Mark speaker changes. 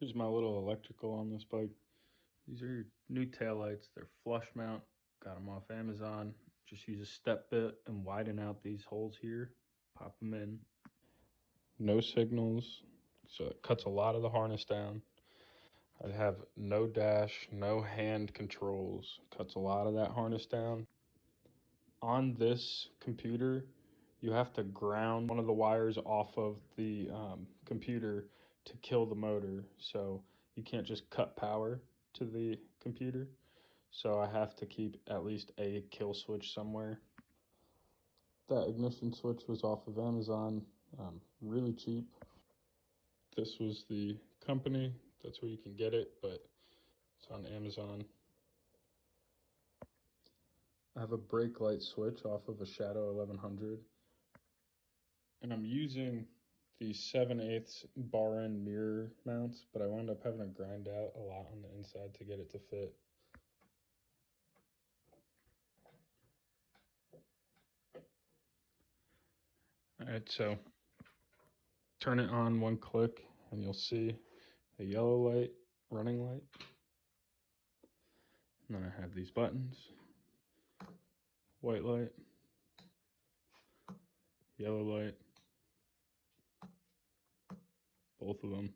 Speaker 1: Here's my little electrical on this bike. These are your new taillights. They're flush mount. Got them off Amazon. Just use a step bit and widen out these holes here. Pop them in. No signals, so it cuts a lot of the harness down. I have no dash, no hand controls. Cuts a lot of that harness down. On this computer, you have to ground one of the wires off of the computer to kill the motor. So you can't just cut power to the computer. So I have to keep at least a kill switch somewhere. That ignition switch was off of Amazon, really cheap. This was the company. That's where you can get it, but it's on Amazon. I have a brake light switch off of a Shadow 1100. And I'm using the 7/8 bar end mirror mounts, but I wound up having to grind out a lot on the inside to get it to fit. Alright, so turn it on one click and you'll see a yellow light, running light. And then I have these buttons, white light, yellow light, both of them.